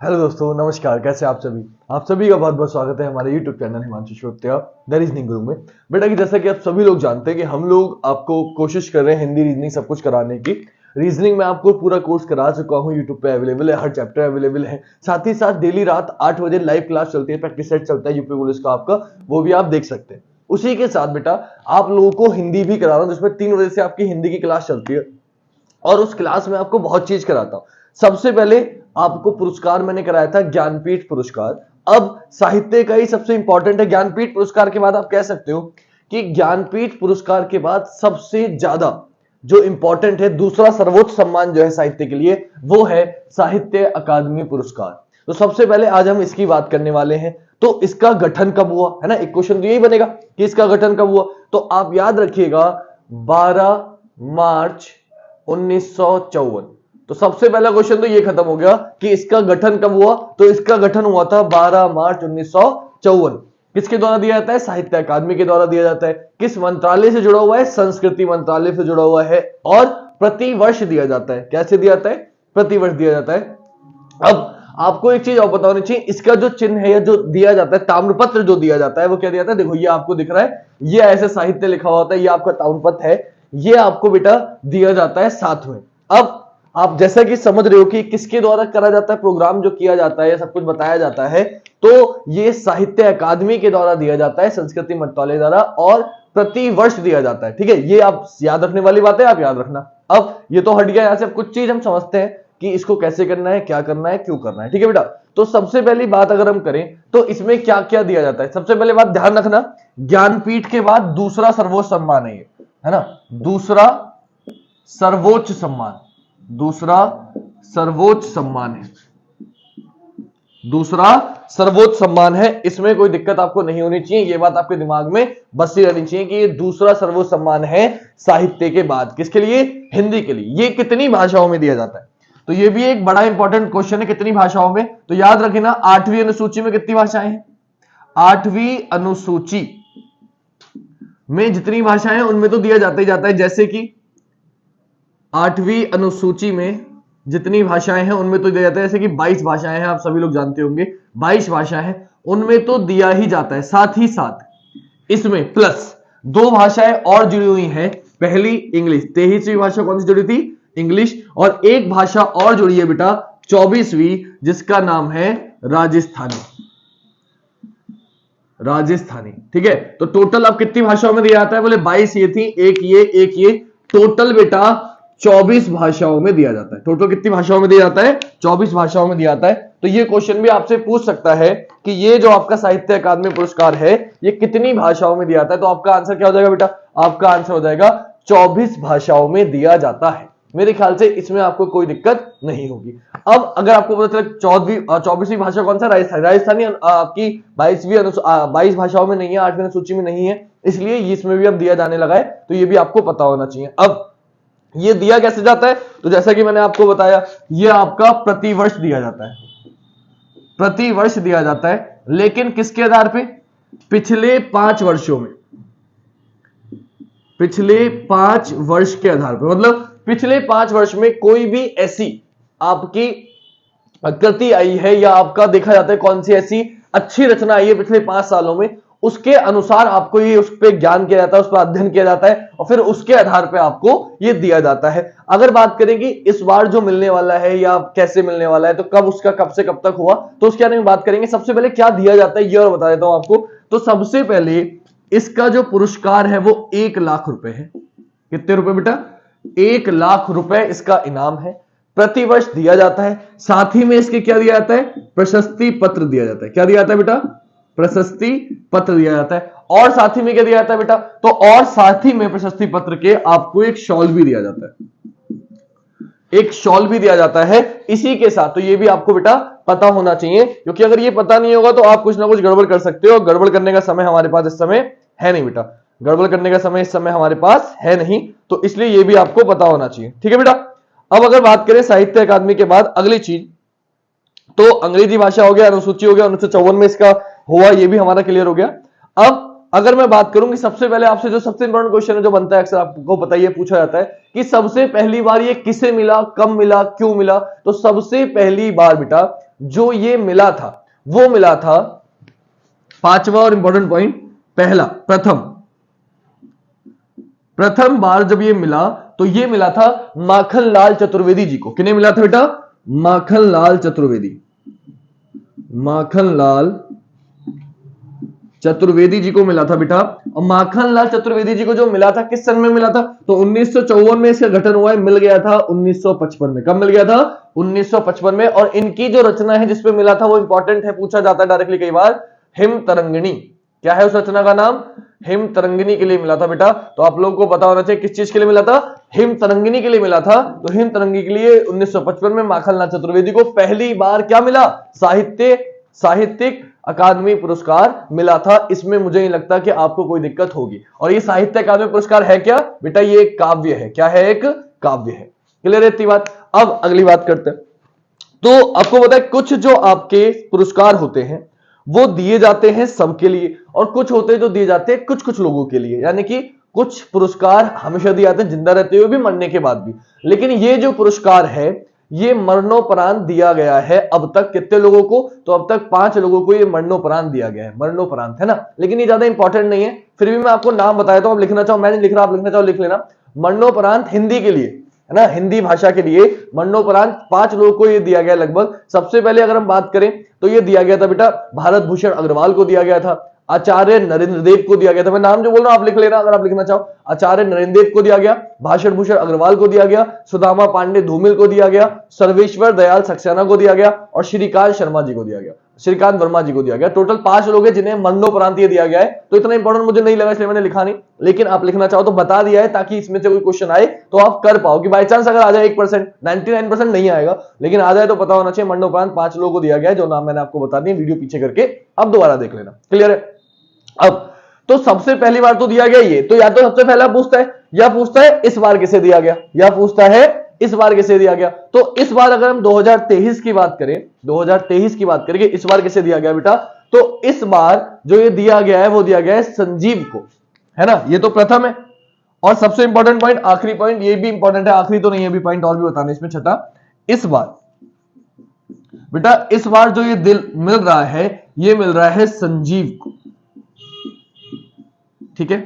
Hello दोस्तों, नमस्कार। कैसे आप सभी का बहुत बहुत स्वागत है हमारे YouTube channel Himanshu Shrotya the reasoning guru में। बेटा कि जैसा कि आप सभी लोग जानते हैं कि हम लोग आपको कोशिश कर रहे हैं हिंदी रीजनिंग सब कुछ कराने की। रीजनिंग में आपको पूरा कोर्स करा चुका हूँ, यूट्यूब पे अवेलेबल है, हर चैप्टर अवेलेबल है। साथ ही साथ डेली रात 8 बजे लाइव क्लास चलती है, प्रैक्टिस सेट चलता है यूपी पुलिस का आपका, वो भी आप देख सकते हैं। उसी के साथ बेटा आप लोगों को हिंदी भी करा रहा हूँ, जिसमें 3 बजे से आपकी हिंदी की क्लास चलती है और उस क्लास में आपको बहुत चीज कराता हूं। सबसे पहले आपको पुरस्कार मैंने कराया था ज्ञानपीठ पुरस्कार। अब साहित्य का ही सबसे इंपॉर्टेंट है ज्ञानपीठ पुरस्कार के बाद आप कह सकते हो कि ज्ञानपीठ पुरस्कार के बाद सबसे ज्यादा जो इंपॉर्टेंट है, दूसरा सर्वोच्च सम्मान जो है साहित्य के लिए, वो है साहित्य अकादमी पुरस्कार। तो सबसे पहले आज हम इसकी बात करने वाले हैं। तो इसका गठन कब हुआ, है ना, एक क्वेश्चन तो यही बनेगा कि इसका गठन कब हुआ। तो आप याद रखिएगा 12 मार्च 1954। तो सबसे पहला क्वेश्चन तो ये खत्म हो गया कि इसका गठन कब हुआ। तो इसका गठन हुआ था 12 मार्च 1954। किसके द्वारा दिया जाता है? साहित्य अकादमी के द्वारा दिया जाता है। किस मंत्रालय से जुड़ा हुआ है? संस्कृति मंत्रालय से जुड़ा हुआ है। और प्रति वर्ष दिया जाता है। कैसे दिया जाता है? प्रति वर्ष दिया जाता है। अब आपको एक चीज और पता होनी चाहिए, इसका जो चिन्ह है या जो दिया जाता है, ताम्रपत्र जो दिया जाता है, वो क्या दिया जाता है? देखो ये आपको दिख रहा है, ये ऐसे साहित्य लिखा हुआ होता है, ये आपका ताम्रपत्र है, ये आपको बेटा दिया जाता है साथ में। अब आप जैसा कि समझ रहे हो कि किसके द्वारा करा जाता है, प्रोग्राम जो किया जाता है, सब कुछ बताया जाता है, तो ये साहित्य अकादमी के द्वारा दिया जाता है, संस्कृति मंत्रालय द्वारा, और प्रति वर्ष दिया जाता है। ठीक है, ये आप याद रखने वाली बात है, आप याद रखना। अब ये तो हट गया, यहां से कुछ चीज हम समझते हैं कि इसको कैसे करना है, क्या करना है, क्यों करना है। ठीक है बेटा, तो सबसे पहली बात अगर हम करें तो इसमें क्या क्या दिया जाता है। सबसे पहले बात ध्यान रखना, ज्ञानपीठ के बाद दूसरा सर्वोच्च सम्मान है ये, है ना, दूसरा सर्वोच्च सम्मान, दूसरा सर्वोच्च सम्मान है, दूसरा सर्वोच्च सम्मान है। इसमें कोई दिक्कत आपको नहीं होनी चाहिए, ये बात आपके दिमाग में बसी रहनी चाहिए कि ये दूसरा सर्वोच्च सम्मान है साहित्य के बाद। किसके लिए? हिंदी के लिए। ये कितनी भाषाओं में दिया जाता है? तो ये भी एक बड़ा इंपॉर्टेंट क्वेश्चन है, कितनी भाषाओं में। तो याद रखना 8वीं अनुसूची में कितनी भाषाएं हैं? 8वीं अनुसूची में जितनी भाषाएं हैं उनमें तो दिया जाता ही जाता है। जैसे कि 8वीं अनुसूची में जितनी भाषाएं हैं उनमें तो दिया जाता है, जैसे कि 22 भाषाएं हैं, आप सभी लोग जानते होंगे 22 भाषाएं हैं, उनमें तो दिया ही जाता है। साथ ही साथ इसमें प्लस 2 भाषाएं और जुड़ी हुई हैं। पहली इंग्लिश, 23वीं भाषा कौन सी जुड़ी थी? इंग्लिश। और एक भाषा और जुड़ी है बेटा 24वीं, जिसका नाम है राजस्थानी, राजस्थानी। ठीक है, तो टोटल अब कितनी भाषाओं में दिया जाता है? बोले 22 ये थी, एक ये, टोटल बेटा 24 भाषाओं में दिया जाता है। टोटल कितनी भाषाओं में दिया जाता है? 24 भाषाओं में दिया जाता है। तो ये क्वेश्चन भी आपसे पूछ सकता है कि ये जो आपका साहित्य अकादमी पुरस्कार है ये कितनी भाषाओं में दिया जाता है। तो आपका आंसर क्या हो जाएगा बेटा? आपका आंसर हो जाएगा 24 भाषाओं में दिया जाता है। मेरे ख्याल से इसमें आपको कोई दिक्कत नहीं होगी। अब अगर आपको पता चले 24वीं भाषा कौन सा? राजस्थानी आपकी 22 भाषाओं में नहीं है, 8वीं सूची में नहीं है, इसलिए इसमें भी अब दिया जाने लगा है। तो ये भी आपको पता होना चाहिए। अब ये दिया कैसे जाता है? तो जैसा कि मैंने आपको बताया, ये आपका प्रतिवर्ष दिया जाता है, प्रतिवर्ष दिया जाता है। लेकिन किसके आधार पे? पिछले 5 वर्षों में, पिछले 5 वर्ष के आधार पर। मतलब पिछले 5 वर्ष में कोई भी ऐसी आपकी कृति आई है, या आपका देखा जाता है कौन सी ऐसी अच्छी रचना आई है पिछले 5 सालों में, उसके अनुसार आपको ये उस पर ज्ञान किया जाता है, उस पर अध्ययन किया जाता है, और फिर उसके आधार पे आपको ये दिया जाता है। अगर बात करें कि इस बार जो मिलने वाला है या कैसे मिलने वाला है, तो कब उसका कब से कब तक हुआ, तो उसके बारे में बात करेंगे। सबसे पहले क्या दिया जाता है ये और बता देता हूं आपको। तो सबसे पहले इसका जो पुरस्कार है वो 1 लाख रुपए है। कितने रुपए बेटा? 1 लाख रुपए इसका इनाम है, प्रतिवर्ष दिया जाता है। साथ ही में इसके क्या दिया जाता है? प्रशस्ति पत्र दिया जाता है। क्या दिया जाता है बेटा? प्रशस्ति पत्र दिया जाता है। और साथ ही में क्या दिया जाता है बेटा? तो और साथ ही में प्रशस्ति पत्र के आपको एक शॉल भी दिया जाता है, एक शॉल भी दिया जाता है इसी के साथ। तो ये भी आपको बेटा पता होना चाहिए, क्योंकि अगर ये पता नहीं होगा तो आप कुछ ना कुछ गड़बड़ कर सकते हो। गड़बड़ करने का समय हमारे पास इस समय है नहीं बेटा, गड़बड़ करने का समय इस समय हमारे पास है नहीं, तो इसलिए ये भी आपको पता होना चाहिए। ठीक है बेटा। अब अगर बात करें साहित्य अकादमी के बाद अगली चीज, तो अंग्रेजी भाषा हो गया, अनुसूची हो गया, 1954 में इसका हुआ, ये भी हमारा क्लियर हो गया। अब अगर मैं बात करूं कि सबसे पहले आपसे जो सबसे इंपॉर्टेंट क्वेश्चन है जो बनता है, अक्सर आपको बताइए पूछा जाता है कि सबसे पहली बार ये किसे मिला, कब मिला, क्यों मिला। तो सबसे पहली बार बेटा जो ये मिला था वो मिला था, पांचवा और इंपॉर्टेंट पॉइंट, पहला प्रथम बार जब ये मिला तो ये मिला था माखनलाल चतुर्वेदी जी को। किन्हें मिला था बेटा? माखनलाल चतुर्वेदी जी को मिला था बेटा। और माखनलाल चतुर्वेदी जी को जो मिला था किस सन में मिला था? तो 1954 में इसका गठन हुआ है, मिल गया था 1955 में। कब मिल गया था? 1955 में। और इनकी जो रचना है जिसपे मिला था वो इंपॉर्टेंट है, पूछा जाता है डायरेक्टली कई बार, हिम तरंगिणी। क्या है उस रचना का नाम? हिम तरंगिणी के लिए मिला था बेटा। तो आप लोगों को पता होना चाहिए किस चीज के लिए मिला था? हिम तरंगिणी के लिए मिला था। तो हिम तरंगिणी के लिए 1955 में माखनलाल चतुर्वेदी को पहली बार क्या मिला? साहित्यिक अकादमी पुरस्कार मिला था। इसमें मुझे नहीं लगता कि आपको कोई दिक्कत होगी। और ये साहित्य अकादमी पुरस्कार है क्या बेटा? ये एक काव्य है। क्या है? एक काव्य है। क्लियर है इतनी बात? अब अगली बात करते हैं। तो आपको पता है कुछ जो आपके पुरस्कार होते हैं वो दिए जाते हैं सबके लिए, और कुछ होते हैं जो दिए जाते हैं कुछ कुछ लोगों के लिए। यानी कि कुछ पुरस्कार हमेशा दिए जाते हैं जिंदा रहते हुए भी, मरने के बाद भी। लेकिन ये जो पुरस्कार है ये मरणोपरांत दिया गया है अब तक। कितने लोगों को? तो अब तक 5 लोगों को ये मरणोपरांत दिया गया है। मरणोपरांत है ना, लेकिन ये ज्यादा इंपॉर्टेंट नहीं है, फिर भी मैं आपको नाम बताया तो आप लिखना चाहो, मैं नहीं लिख रहा, आप लिखना चाहो लिख लेना। मरणोपरांत हिंदी के लिए है ना, हिंदी भाषा के लिए मरणोपरांत 5 लोगों को ये दिया गया लगभग। सबसे पहले अगर हम बात करें तो ये दिया गया था बेटा भारत भूषण अग्रवाल को दिया गया था, आचार्य नरेंद्र देव को दिया गया था। मैं नाम जो बोल रहा हूं आप लिख लेना अगर आप लिखना चाहो। आचार्य नरेंद्र देव को दिया गया, भाषण भूषण अग्रवाल को दिया गया, सुदामा पांडे धूमिल को दिया गया, सर्वेश्वर दयाल सक्सेना को दिया गया, और श्रीकांत शर्मा जी को दिया गया, श्रीकांत वर्मा जी को दिया गया। टोटल 5 लोग हैं जिन्हें मरणोपरांत दिया गया है। तो इतना इंपॉर्टेंट मुझे नहीं लगा इसलिए मैंने लिखा नहीं, लेकिन आप लिखना चाहो तो बता दिया है ताकि इसमें से कोई क्वेश्चन आए तो आप कर पाओ। कि बाई चांस अगर आ जाए 1%, 99% नहीं आएगा, लेकिन आ जाए तो पता होना चाहिए मरणोपरांत 5 लोगों को दिया गया है, जो नाम मैंने आपको बता दिए, वीडियो पीछे करके अब दोबारा देख लेना। क्लियर है? अब तो सबसे पहली बार तो दिया गया ये, तो या तो सबसे पहला पूछता है या पूछता है इस बार किसे दिया गया, या पूछता है इस बार किसे दिया गया। तो इस बार अगर हम 2023 की बात करें, 2023 की बात करें कि इस बार किसे दिया गया बेटा, तो इस बार जो ये दिया गया है वो दिया गया है संजीव को, है ना। ये तो प्रथम है। और सबसे इंपॉर्टेंट पॉइंट, आखिरी पॉइंट, ये भी इंपॉर्टेंट है, आखिरी तो नहीं है अभी पॉइंट और भी बताना इसमें, छठा, इस बार बेटा इस बार जो ये दिल मिल रहा है ये मिल रहा है संजीव को। ठीक है,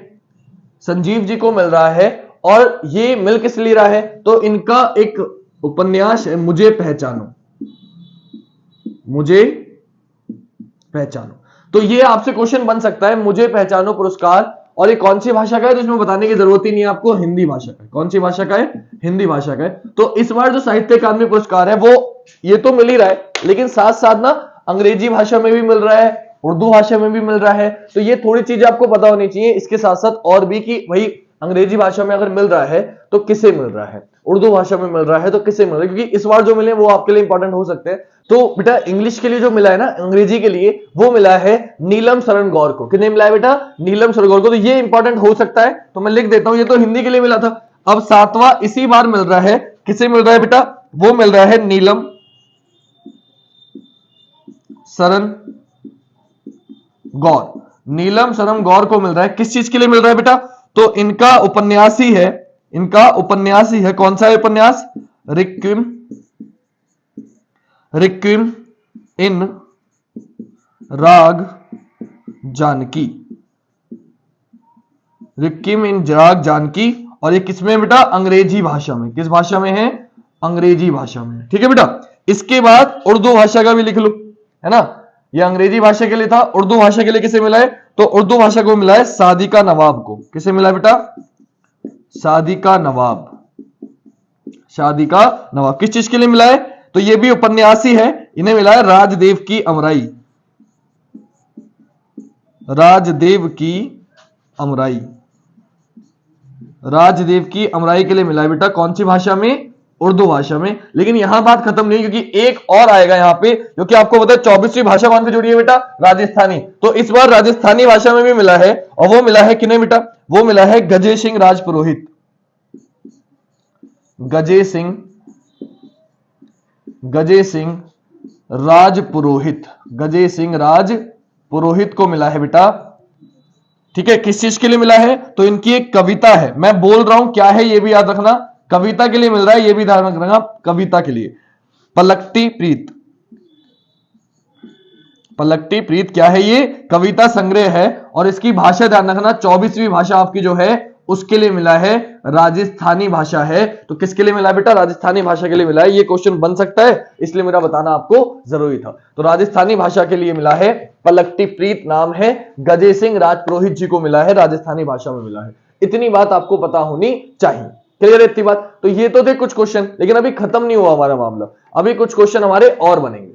संजीव जी को मिल रहा है। और ये मिल किस लिए रहा है? तो इनका एक उपन्यास है मुझे पहचानो, मुझे पहचानो। तो ये आपसे क्वेश्चन बन सकता है, मुझे पहचानो पुरस्कार, और ये कौन सी भाषा का है? तो इसमें बताने की जरूरत ही नहीं है आपको, हिंदी भाषा का है। कौन सी भाषा का है? हिंदी भाषा का है। तो इस बार जो साहित्य अकादमी पुरस्कार है वो ये तो मिल ही रहा है, लेकिन साथ साथ ना अंग्रेजी भाषा में भी मिल रहा है, उर्दू भाषा में भी मिल रहा है। तो ये थोड़ी चीजें आपको पता होनी चाहिए इसके साथ साथ और भी, कि भाई अंग्रेजी भाषा में अगर मिल रहा है तो किसे मिल रहा है, उर्दू भाषा में मिल रहा है तो किसे मिल रहा है, क्योंकि इस बार जो मिले वो आपके लिए इंपॉर्टेंट हो सकते हैं। तो बेटा इंग्लिश के लिए जो मिला है ना, अंग्रेजी के लिए, वो मिला है नीलम शरण गौर को। किन्हें मिला है बेटा? नीलम शरण गौर को। तो ये इंपॉर्टेंट हो सकता है, तो मैं लिख देता हूं, ये तो हिंदी के लिए मिला था। अब 7वां इसी बार मिल रहा है, किसे मिल रहा है बेटा? वो मिल रहा है नीलम शरण गौर, नीलम शरण गौर को मिल रहा है। किस चीज के लिए मिल रहा है बेटा? तो इनका उपन्यास ही है, इनका उपन्यास ही है। कौन सा है उपन्यास? रिक्विम, रिक्विम इन राग जानकी, रिक्विम इन राग जानकी। और ये किसमें बेटा? अंग्रेजी भाषा में। किस भाषा में है? अंग्रेजी भाषा में। ठीक है बेटा। इसके बाद उर्दू भाषा का भी लिख लो, है ना। ये अंग्रेजी भाषा के लिए था, उर्दू भाषा के लिए किसे मिला है? तो उर्दू भाषा को मिला है सादिका नवाब को। किसे मिला बेटा? सादिका नवाब, सादिका नवाब। किस चीज के लिए मिला है? तो ये भी उपन्यासी है, इन्हें मिला है राजदेव की अमराई, राजदेव की अमराई, राजदेव की अमराई के लिए मिला है बेटा। कौन सी भाषा में? उर्दू भाषा में। लेकिन यहां बात खत्म नहीं, क्योंकि एक और आएगा यहां पे, क्योंकि आपको पता है 24वीं भाषा कौन सी जुड़ी है बेटा? राजस्थानी। तो इस बार राजस्थानी भाषा में भी मिला है, और वो मिला है किन्हें बेटा? वो मिला है गजे सिंह राजपुरोहित, गजे सिंह, गजे सिंह राजपुरोहित, गजे सिंह राजपुरोहित को मिला है बेटा। ठीक है, किस चीज के लिए मिला है? तो इनकी एक कविता है, मैं बोल रहा हूं क्या है ये भी याद रखना, कविता के लिए मिल रहा है, ये भी ध्यान रखना, कविता के लिए। पलक्टी प्रीत, पलक्टी प्रीत क्या है? ये कविता संग्रह है, और इसकी भाषा ध्यान रखना 24वीं भाषा आपकी जो है उसके लिए मिला है, राजस्थानी भाषा है। तो किसके लिए मिला बेटा? राजस्थानी भाषा के लिए मिला है। ये क्वेश्चन बन सकता है, इसलिए मेरा बताना आपको जरूरी था। तो राजस्थानी भाषा के लिए मिला है, पलक्टी प्रीत नाम है, गजे सिंह राजपुरोहित जी को मिला है, राजस्थानी भाषा में मिला है। इतनी बात आपको पता होनी चाहिए। क्लियर है इतनी बात? तो ये तो थे कुछ क्वेश्चन, लेकिन अभी खत्म नहीं हुआ हमारा मामला, अभी कुछ क्वेश्चन हमारे और बनेंगे।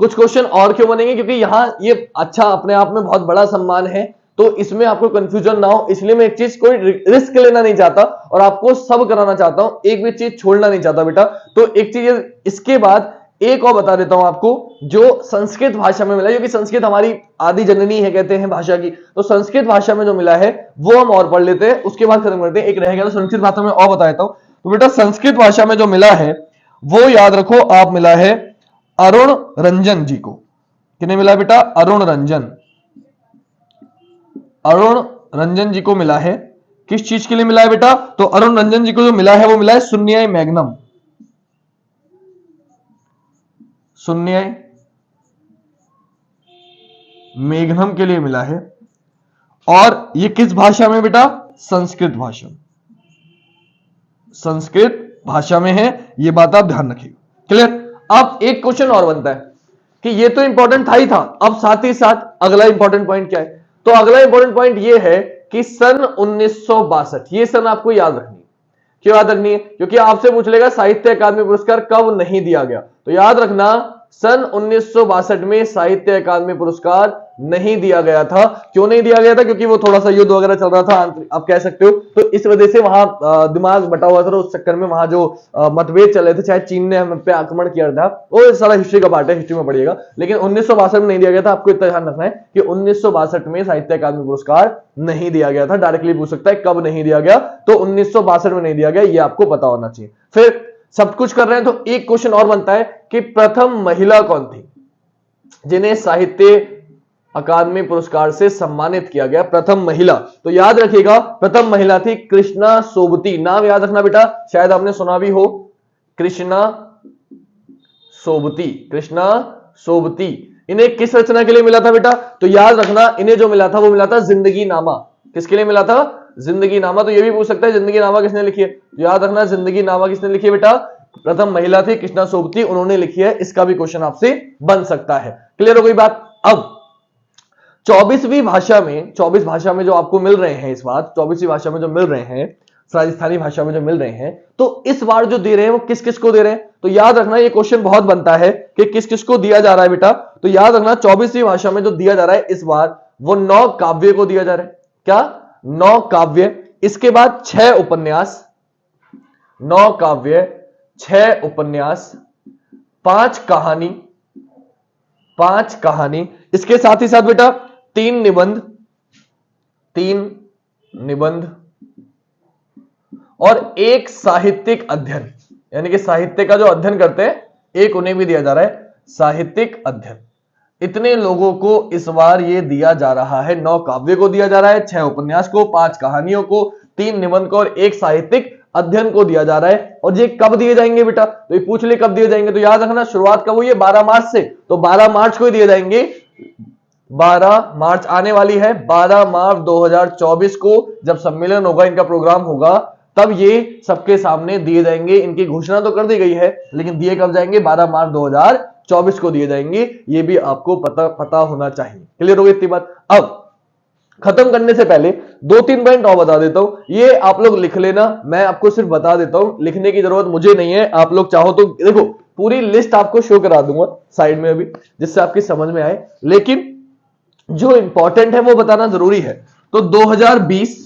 कुछ क्वेश्चन और क्यों बनेंगे? क्योंकि यहां ये अच्छा अपने आप में बहुत बड़ा सम्मान है, तो इसमें आपको कंफ्यूजन ना हो, इसलिए मैं एक चीज कोई रिस्क लेना नहीं चाहता और आपको सब कराना चाहता हूं, एक भी चीज छोड़ना नहीं चाहता बेटा। तो एक चीज इसके बाद एक और बता देता हूं आपको, जो संस्कृत भाषा में मिला है, क्योंकि संस्कृत हमारी आदि जननी है कहते हैं भाषा की, तो संस्कृत भाषा में जो मिला है वो हम और पढ़ लेते हैं, उसके बाद खत्म करते हैं। एक रह गया तो संस्कृत भाषा में और बता देता हूं। तो बेटा संस्कृत भाषा में जो मिला है वो याद रखो आप, मिला है अरुण रंजन जी को। किन्हें मिला बेटा? अरुण रंजन, अरुण रंजन जी को मिला है। किस चीज के लिए मिला है बेटा? तो अरुण रंजन जी को जो मिला है वो मिला है शून्याय मैग्नम, शून्याय मैग्नम के लिए मिला है। और ये किस भाषा में बेटा? संस्कृत भाषा, संस्कृत भाषा में है, ये बात आप ध्यान रखिएगा। क्लियर? अब एक क्वेश्चन और बनता है कि ये तो इंपॉर्टेंट था ही था, अब साथ ही साथ अगला इंपॉर्टेंट पॉइंट क्या है? तो अगला इंपॉर्टेंट पॉइंट ये है कि सन 1962, ये सन आपको याद रखनी है। क्यों याद रखनी है? क्योंकि आपसे पूछ लेगा साहित्य अकादमी पुरस्कार कब नहीं दिया गया, तो याद रखना सन 1962 में साहित्य अकादमी पुरस्कार नहीं दिया गया था। क्यों नहीं दिया गया था? क्योंकि वो थोड़ा सा युद्ध वगैरह चल रहा था, आप कह सकते हो, तो इस वजह से वहां दिमाग बटा हुआ था, उस चक्कर में वहां जो मतभेद चल रहे थे, शायद चीन ने हम पे आक्रमण किया था, वो सारा हिस्ट्री का पार्ट है, हिस्ट्री में पढ़िएगा। लेकिन 1962 में नहीं दिया गया था, आपको इतना ध्यान रखना है कि 1962 में साहित्य अकादमी पुरस्कार नहीं दिया गया था। डायरेक्टली पूछ सकता है कब नहीं दिया गया, तो 1962 में नहीं दिया गया, ये आपको पता होना चाहिए। फिर सब कुछ कर रहे हैं तो एक क्वेश्चन और बनता है कि प्रथम महिला कौन थी जिन्हें साहित्य अकादमी पुरस्कार से सम्मानित किया गया? प्रथम महिला, तो याद रखिएगा प्रथम महिला थी कृष्णा सोबती। नाम याद रखना बेटा, शायद आपने सुना भी हो, कृष्णा सोबती, कृष्णा सोबती। इन्हें किस रचना के लिए मिला था बेटा? तो याद रखना इन्हें जो मिला था वो मिला था जिंदगी नामा। किसके लिए मिला था? जिंदगी नामा। तो ये भी पूछ सकता है जिंदगी नामा किसने लिखी है? तो याद रखना जिंदगी नामा किसने लिखी है बेटा? प्रथम महिला थी कृष्णा सोबती, उन्होंने लिखी है। इसका भी क्वेश्चन आपसे बन सकता है। क्लियर हो गई बात? अब 24वीं भाषा में, 24 भाषा में जो आपको मिल रहे हैं इस बार, 24वीं भाषा में जो मिल रहे हैं, राजस्थानी भाषा में जो मिल रहे हैं, तो इस बार जो दे रहे हैं वो किस किस को दे रहे हैं? तो याद रखना ये क्वेश्चन बहुत बनता है कि किस किस को दिया जा रहा है बेटा। तो याद रखना 24वीं भाषा में जो दिया जा रहा है इस बार, वो 9 काव्य को दिया जा रहा है। क्या? 9 काव्य। इसके बाद 6 उपन्यास, 9 काव्य, 6 उपन्यास, 5 कहानी, 5 कहानी। इसके साथ ही साथ बेटा 3 निबंध, 3 निबंध और 1 साहित्यिक अध्ययन, यानी कि साहित्य का जो अध्ययन करते हैं एक उन्हें भी दिया जा रहा है, साहित्यिक अध्ययन। इतने लोगों को इस बार ये दिया जा रहा है। 9 काव्य को दिया जा रहा है, 6 उपन्यास को, 5 कहानियों को, 3 निबंध को और 1 साहित्यिक अध्ययन को दिया जा रहा है। और ये कब दिए जाएंगे बेटा? तो ये पूछ ले कब दिए जाएंगे, तो याद रखना शुरुआत कब हुई है? 12 मार्च से। तो 12 मार्च को ही दिए जाएंगे। 12 मार्च आने वाली है, 12 मार्च 2024 को जब सम्मेलन होगा, इनका प्रोग्राम होगा, तब ये सबके सामने दिए जाएंगे। इनकी घोषणा तो कर दी गई है, लेकिन दिए कब जाएंगे? 12 मार्च 2024 को दिए जाएंगे। ये भी आपको पता होना चाहिए। क्लियर हो गई इतनी बात? अब खत्म करने से पहले 2-3 पॉइंट और बता देता हूं, ये आप लोग लिख लेना। मैं आपको सिर्फ बता देता हूं, लिखने की जरूरत मुझे नहीं है। आप लोग चाहो तो देखो, पूरी लिस्ट आपको शो करा दूंगा साइड में अभी, जिससे आपकी समझ में आए, लेकिन जो इंपॉर्टेंट है वो बताना जरूरी है। तो 2020,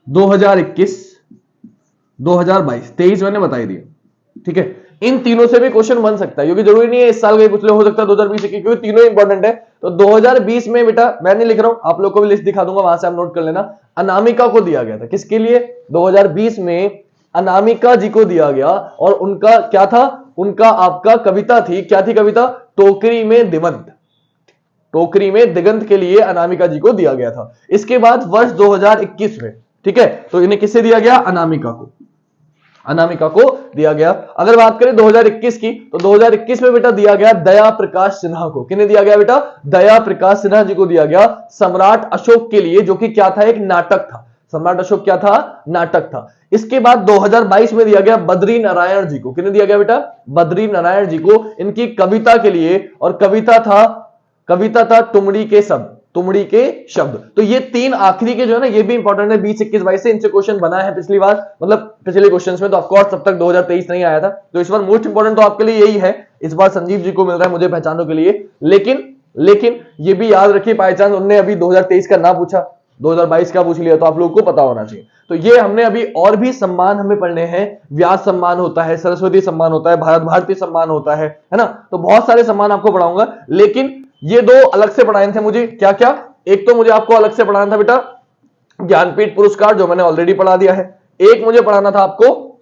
2021, 2022, 23 मैंने बता ही दिया। ठीक है, इन तीनों से भी क्वेश्चन बन सकता है, क्योंकि जरूरी नहीं है इस साल का कुछ हो सकता है 2020 की, क्योंकि तीनों इंपॉर्टेंट है। तो 2020 में बेटा मैं नहीं लिख रहा हूं, आप लोग को भी लिस्ट दिखा दूंगा, वहां से आप नोट कर लेना। अनामिका को दिया गया था। किसके लिए? 2020 में अनामिका जी को दिया गया। और उनका क्या था? उनका आपका कविता थी। क्या थी कविता? टोकरी में दिमंत। टोकरी में दिगंत के लिए अनामिका जी को दिया गया था। इसके बाद वर्ष 2021 में, ठीक है, तो इन्हें किसे दिया गया? अनामिका को दिया गया। अगर बात करें 2021 की, तो 2021 में बेटा दिया गया दया प्रकाश सिन्हा को। किन्हें दिया गया बेटा? दया प्रकाश सिन्हा जी को दिया गया सम्राट अशोक के लिए, जो कि क्या था? एक नाटक था। सम्राट अशोक क्या था? नाटक था। इसके बाद 2022 में दिया गया बद्री नारायण जी को। किन्हें दिया गया बेटा? बद्री नारायण जी को, इनकी कविता के लिए, और कविता था तुमड़ी के शब्द। तो ये तीन आखिरी के जो है ना, ये भी इंपॉर्टेंट है। 20, 21, 22 से इनसे क्वेश्चन बना है पिछली बार, मतलब पिछले क्वेश्चंस में। तो ऑफकोर्स तब तक 2023 नहीं आया था, तो इस बार मोस्ट इंपॉर्टेंट तो आपके लिए यही है। इस बार संजीव जी को मिल रहा है मुझे पहचानों के लिए, लेकिन ये भी याद रखिए, बाई चांस उन्होंने अभी 2023 का ना पूछा, 2022 का पूछ लिया, तो आप लोगों को पता होना चाहिए। तो ये हमने अभी और भी सम्मान हमें पढ़ने हैं। व्यास सम्मान होता है, सरस्वती सम्मान होता है, भारत भारती सम्मान होता है ना। तो बहुत सारे सम्मान आपको पढ़ाऊंगा, लेकिन ये दो अलग से पढ़ाए थे मुझे। क्या क्या? एक तो मुझे आपको अलग से पढ़ाना था बेटा ज्ञानपीठ पुरस्कार, जो मैंने ऑलरेडी पढ़ा दिया है। एक मुझे पढ़ाना था आपको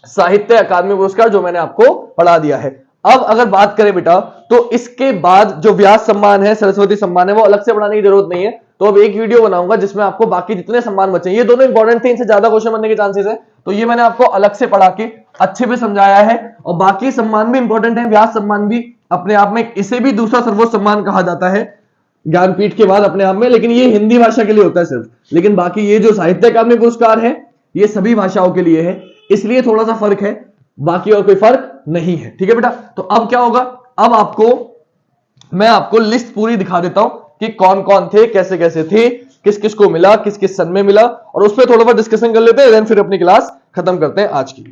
साहित्य अकादमी पुरस्कार, जो मैंने आपको पढ़ा दिया है। अब अगर बात करें बेटा, तो इसके बाद जो व्यास सम्मान है, सरस्वती सम्मान है, वो अलग से पढ़ाने की जरूरत नहीं है। तो अब एक वीडियो बनाऊंगा जिसमें आपको बाकी जितने सम्मान बचे, ये दोनों इंपॉर्टेंट थे, इनसे ज्यादा क्वेश्चन बनने के चांसेस है, तो ये मैंने आपको अलग से पढ़ा के अच्छे से समझाया है। और बाकी सम्मान भी इंपॉर्टेंट है, व्यास सम्मान भी अपने आप में, इसे भी दूसरा सर्वोच्च सम्मान कहा जाता है ज्ञानपीठ के बाद अपने आप में, लेकिन ये हिंदी भाषा के लिए होता है सिर्फ। लेकिन बाकी ये जो साहित्य अकादमी पुरस्कार है, ये सभी भाषाओं के लिए है, इसलिए थोड़ा सा फर्क है, बाकी और कोई फर्क नहीं है। ठीक है बेटा, तो अब क्या होगा? अब मैं आपको लिस्ट पूरी दिखा देता हूं कि कौन कौन थे, कैसे कैसे थे, किस किस को मिला, किस किस सन में मिला, और उस पर थोड़ा सा डिस्कशन कर लेते हैं, देन फिर अपनी क्लास खत्म करते हैं आज की।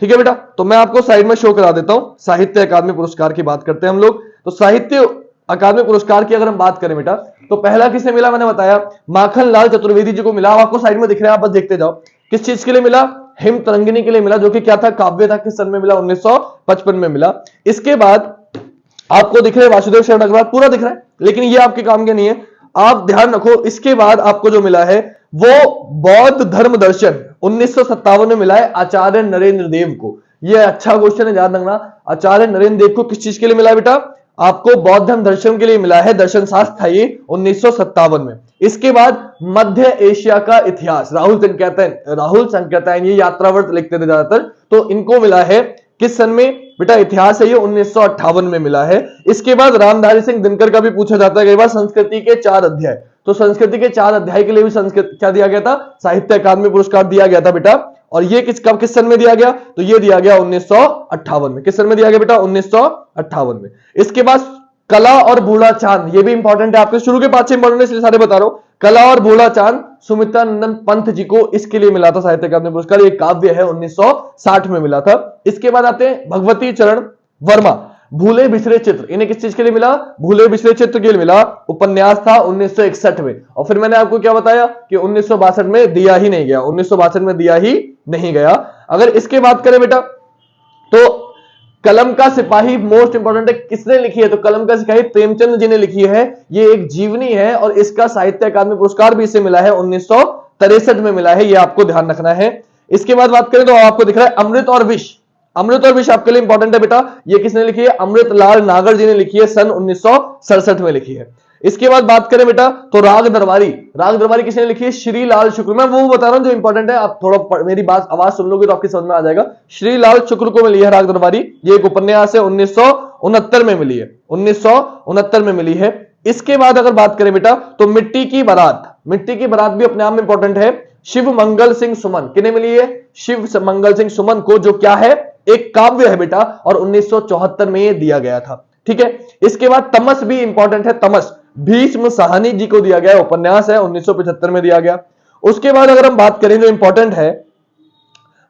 ठीक है बेटा, तो मैं आपको साइड में शो करा देता हूं। साहित्य अकादमी पुरस्कार की बात करते हैं हम लोग। तो साहित्य अकादमी पुरस्कार की अगर हम बात करें बेटा, तो पहला किसे मिला? मैंने बताया माखन लाल चतुर्वेदी जी को मिला। आपको साइड में दिख रहा है, आप बस देखते जाओ। किस चीज के लिए मिला? हिम तरंगिनी के लिए मिला, जो कि क्या था? काव्य था। किस सन में मिला? 1955 में मिला। इसके बाद आपको दिख रहा है वासुदेव शरण अग्रवाल, पूरा दिख रहा है, लेकिन ये आपके काम के नहीं है, आप ध्यान रखो। इसके बाद आपको जो मिला है वो बौद्ध धर्म दर्शन 1957 में मिला है आचार्य नरेंद्र देव को। ये अच्छा क्वेश्चन है, याद रखना। आचार्य नरेंद्र देव को किस चीज के लिए मिला बेटा? आपको बौद्ध धर्म दर्शन के लिए मिला है, दर्शन शास्त्र था ये 1957 में। इसके बाद मध्य एशिया का इतिहास, राहुल संकेतन, ये यात्रावर्त लिखते थे ज्यादातर, तो इनको मिला है किस सन में बेटा? इतिहास है ये 1958 में मिला है। इसके बाद रामधारी सिंह दिनकर का भी पूछा जाता है कई बार, संस्कृति के 4 अध्याय, तो संस्कृति के 4 अध्याय के लिए भी संस्कृत क्या दिया गया था? साहित्य अकादमी पुरस्कार दिया गया था बेटा। और ये किस सन में दिया गया? तो ये दिया गया 1958 में। किस सन में दिया गया बेटा? 1958 में। इसके बाद कला और बूढ़ा चांद, ये भी इंपॉर्टेंट है, आपके शुरू के 5 इंपॉर्टेंट है, इसलिए सारे बता रहा हूं। कला और बूढ़ा चांद सुमित्रा नंदन पंत जी को इसके लिए मिला था साहित्य अकादमी पुरस्कार। ये काव्य है, 1960 में मिला था। इसके बाद आते हैं भगवती चरण वर्मा, भूले बिछड़े चित्र, इन्हें किस चीज के लिए मिला? भूले बिछड़े चित्र के लिए मिला। उपन्यास था 1961 में। और फिर मैंने आपको क्या बताया कि 1962 में दिया ही नहीं गया, 1962 में दिया ही नहीं गया। अगर इसके बात करें बेटा, तो कलम का सिपाही मोस्ट इंपॉर्टेंट है, किसने लिखी है? तो कलम का सिपाही प्रेमचंद जी ने लिखी है। ये एक जीवनी है, और इसका साहित्य अकादमी पुरस्कार भी इसे मिला है, 1963 में मिला है, ये आपको ध्यान रखना है। इसके बाद बात करें तो आपको दिख रहा है अमृत और विष, अमृत और विष आपके लिए इंपॉर्टेंट है बेटा। ये किसने लिखी है? अमृतलाल नागर जी ने लिखी है, सन 1967 में लिखी है। इसके बाद बात करें बेटा, तो राग दरबारी किसने लिखी है? श्रीलाल शुक्ल। मैं वो बता रहा हूं जो इंपॉर्टेंट है, आप थोड़ा मेरी बात आवाज सुन लोगे तो आपकी समझ में आ जाएगा। श्रीलाल शुक्ल को मिली है राग दरबारी, ये एक उपन्यास है, 1969 में मिली है, 1969 में मिली है। इसके बाद अगर बात करें बेटा, तो मिट्टी की बारात भी अपने आप में इंपॉर्टेंट है। शिव मंगल सिंह सुमन, किन्हें मिली है? शिव मंगल सिंह सुमन को, जो क्या है? एक काव्य है बेटा, और 1974 में ये दिया गया था। ठीक है। इसके बाद तमस भी इंपॉर्टेंट है, तमस भीष्म साहनी जी को दिया गया, उपन्यास है, 1975 में दिया गया। उसके बाद अगर हम बात करें जो इंपॉर्टेंट है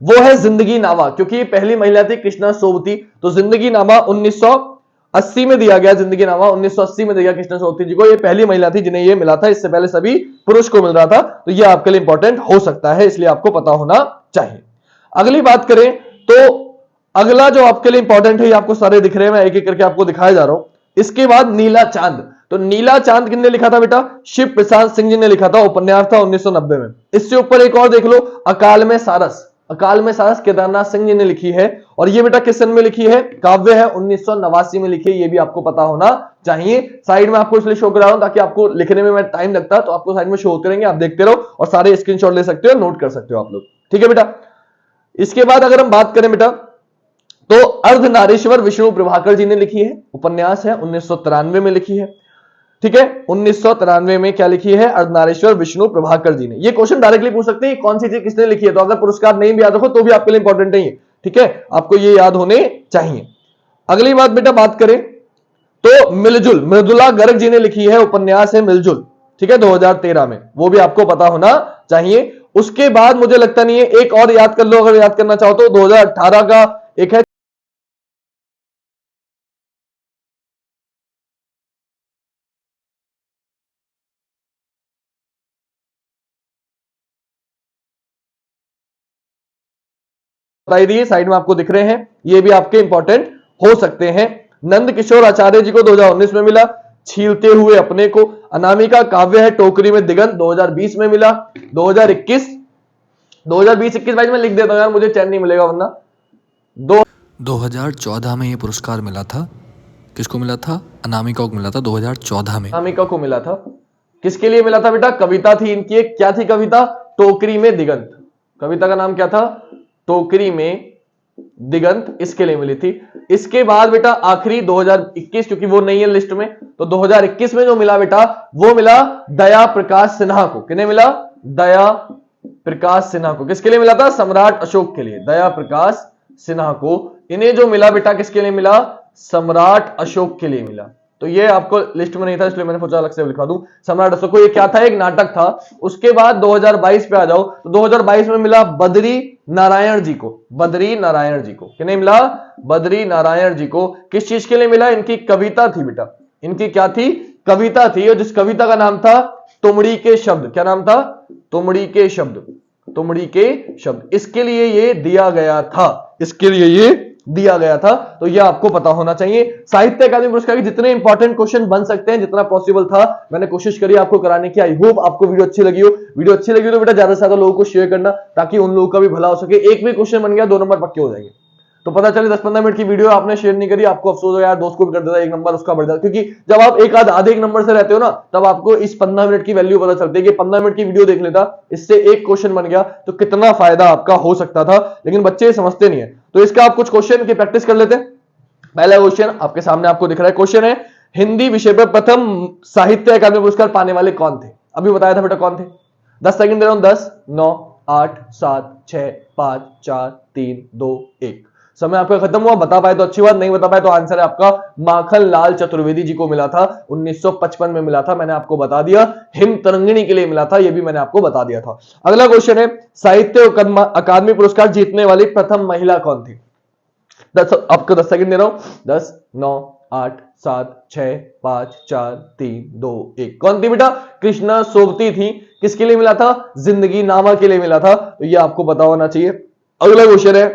वो है जिंदगी नामा, क्योंकि ये पहली महिला थी कृष्णा सोबती, तो जिंदगी नामा 1980 में दिया गया। जिंदगी नामा 1980 में दिया कृष्णा सोबती जी को, ये पहली महिला थी जिन्हें ये मिला था, इससे पहले सभी पुरुष को मिल रहा था। तो ये आपके लिए इंपॉर्टेंट हो सकता है, इसलिए आपको पता होना चाहिए। अगली बात करें तो अगला जो आपके लिए इंपॉर्टेंट है, ये आपको सारे दिख रहे हैं, मैं एक एक करके आपको दिखाया जा रहा हूं। इसके बाद नीला चांद, तो नीला चांद किसने लिखा था बेटा? शिव प्रसाद सिंह जी ने लिखा था, उपन्यास था 1990 में। इससे ऊपर एक और देख लो, अकाल में सारस, अकाल में साहस केदारनाथ सिंह जी ने लिखी है। और ये बेटा किस सन में लिखी है? काव्य है 1989 में लिखी है, ये भी आपको पता होना चाहिए। साइड में आपको इसलिए शो करा रहा हूं ताकि आपको लिखने में टाइम लगता, तो आपको साइड में शो होते रहेंगे, आप देखते रहो और सारे स्क्रीनशॉट ले सकते हो, नोट कर सकते हो आप लोग, ठीक है बेटा। इसके बाद अगर हम बात करें बेटा, तो अर्धनारीश्वर विष्णु प्रभाकर जी ने लिखी है, उपन्यास है 1993 में लिखी है, ठीक है। 1993 में क्या लिखी है? अर्धनारीश्वर विष्णु प्रभाकर जी ने। ये क्वेश्चन डायरेक्टली पूछ सकते हैं कौन सी चीज किसने लिखी है, तो अगर पुरस्कार नहीं भी याद रखो तो भी आपके लिए इंपॉर्टेंट नहीं है, ठीक है, आपको ये याद होने चाहिए। अगली बात बेटा बात करें तो मिलजुल, मृदुला गर्ग जी ने लिखी है, उपन्यास है मिलजुल, ठीक है, 2013 में, वो भी आपको पता होना चाहिए। उसके बाद मुझे लगता नहीं है, एक और याद कर लो अगर याद करना चाहो तो, 2018 का एक है बताई दी, साइड में आपको दिख रहे हैं, ये भी आपके इंपॉर्टेंट हो सकते हैं। नंद किशोर आचार्य जी को 2019 में मिला, छीलते हुए अपने को। अनामिका काव्य है टोकरी में दिगंत, 2020 में मिला। 2021 2020-21 22 में लिख देता हूं यार, मुझे चैन नहीं मिलेगा वरना। 2014 में ये पुरस्कार मिला था, किसको मिला था? अनामिका को मिला था 2014 में। अनामिका को मिला था। किसके लिए मिला था बेटा? कविता थी इनकी एक, क्या थी कविता? टोकरी में दिगंत। कविता का नाम क्या था? टोकरी में दिगंत, इसके लिए मिली थी। इसके बाद बेटा आखिरी 2021, क्योंकि वो नहीं है लिस्ट में, तो 2021 में जो मिला बेटा, वो मिला दया प्रकाश सिन्हा को। किन्हें मिला? दया प्रकाश सिन्हा को। किसके लिए मिला था? सम्राट अशोक के लिए, दया प्रकाश सिन्हा को। इन्हें जो मिला बेटा किसके लिए मिला? सम्राट अशोक के लिए मिला। तो ये आपको लिस्ट में नहीं था इसलिए मैंने सोचा अलग से लिखा दूं। सम्राट अशोक को, ये क्या था? एक नाटक था। उसके बाद 2022 पे आ जाओ, तो 2022 में मिला बद्री नारायण जी को। बद्री नारायण जी को किन्हें मिला? बद्री नारायण जी को। किस चीज के लिए मिला? इनकी कविता थी बेटा, इनकी क्या थी? कविता थी, और जिस कविता का नाम था तुमड़ी के शब्द। क्या नाम था? तुमड़ी के शब्द। तुमड़ी के शब्द, इसके लिए ये दिया गया था, इसके लिए ये दिया गया था। तो यह आपको पता होना चाहिए। साहित्य अकादमी पुरस्कार के जितने इंपॉर्टेंट क्वेश्चन बन सकते हैं, जितना पॉसिबल था मैंने कोशिश करी आपको कराने की। आई होप आपको वीडियो अच्छी लगी हो। वीडियो अच्छी लगी तो बेटा ज्यादा से ज्यादा लोगों को शेयर करना, ताकि उन लोगों का भी भला हो सके। एक भी क्वेश्चन बन गया 2 नंबर पक्के हो जाएंगे। तो पता चले 10-15 मिनट की वीडियो आपने शेयर नहीं करी, आपको अफसोस हो यार, दोस्त को भी कर देता, 1 नंबर उसका बढ़ जाता। क्योंकि जब आप एक आधे 1 नंबर से रहते हो ना, तब आपको इस 15 मिनट की वैल्यू पता चलती है कि 15 मिनट की वीडियो देख लेता, इससे एक क्वेश्चन बन गया तो कितना फायदा आपका हो सकता था। लेकिन बच्चे समझते नहीं है, तो इसका आप कुछ क्वेश्चन की प्रैक्टिस कर लेते हैं। पहला क्वेश्चन आपके सामने आपको दिख रहा है। क्वेश्चन है, हिंदी विषय पर प्रथम साहित्य अकादमी पुरस्कार पाने वाले कौन थे? अभी बताया था बेटा कौन थे। 10 सेकंड दे रहा हूं। 10 9 8 7 6 5 4 3 2 1। समय आपका खत्म हुआ। बता पाए तो अच्छी बात, नहीं बता पाए तो आंसर है आपका माखन लाल चतुर्वेदी जी को मिला था, 1955 में मिला था। मैंने आपको बता दिया। हिम तरंगिणी के लिए मिला था, यह भी मैंने आपको बता दिया था। अगला क्वेश्चन है, साहित्य अकादमी पुरस्कार जीतने वाली प्रथम महिला कौन थी? आपको 10 सेकंड दे रहा हूं। 10 9 8 7 6 5 4 3 2 1। कौन थी बेटा? कृष्णा सोबती थी। किसके लिए मिला था? जिंदगी नामा के लिए मिला था। तो ये आपको पता होना चाहिए। अगला क्वेश्चन है,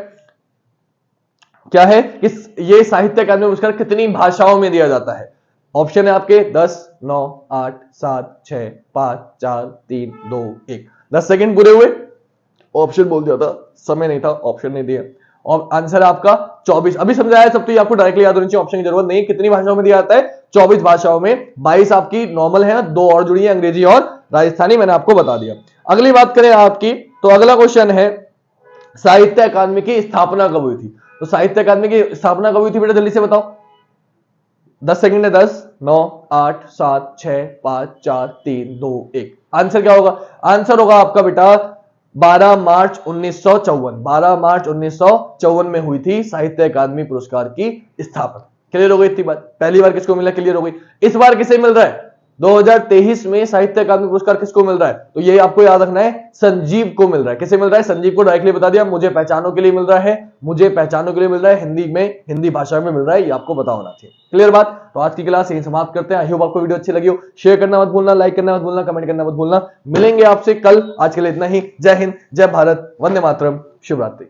क्या है कि ये साहित्य अकादमी पुरस्कार कितनी भाषाओं में दिया जाता है? ऑप्शन है आपके 10 9 8 7 6 5 4 3 2 1। 10 सेकंड पूरे हुए। ऑप्शन बोल दिया था, समय नहीं था, ऑप्शन नहीं दिया। और आंसर है आपका 24। अभी समझाया सब, तो ये आपको डायरेक्टली याद होनी चाहिए, ऑप्शन की जरूरत नहीं। कितनी भाषाओं में दिया जाता है? 24 भाषाओं में। 22 आपकी नॉर्मल है, 2 और जुड़ी है, अंग्रेजी और राजस्थानी, मैंने आपको बता दिया। अगली बात करें आपकी, तो अगला क्वेश्चन है, साहित्य अकादमी की स्थापना कब हुई थी? तो साहित्य अकादमी की स्थापना कब हुई थी बेटा, जल्दी से बताओ। 10 सेकंड है। 10 9 8 7 6 5 4 3 2 1। आंसर क्या होगा? आंसर होगा आपका बेटा 12 मार्च 1954। 12 मार्च 1954 में हुई थी साहित्य अकादमी पुरस्कार की स्थापना। क्लियर हो गई इतनी बात? पहली बार किसको मिला? क्लियर हो गई। इस बार किसे मिल रहा है? 2023 में साहित्य अकादमी पुरस्कार किसको मिल रहा है? तो ये आपको याद रखना है, संजीव को मिल रहा है। किसे मिल रहा है? संजीव को डायरेक्टली बता दिया, मुझे पहचानों के लिए मिल रहा है, मुझे पहचानों के लिए मिल रहा है, हिंदी में, हिंदी भाषा में मिल रहा है, ये आपको पता होना चाहिए। क्लियर बात? तो आज की क्लास यही समाप्त करते हैं। आई होप आपको वीडियो अच्छी लगी हो। शेयर करना मत भूलना, लाइक करना मत भूलना, कमेंट करना मत भूलना। मिलेंगे आपसे कल। आज के लिए इतना ही। जय हिंद, जय भारत, वंदे मातरम, शुभ रात्रि।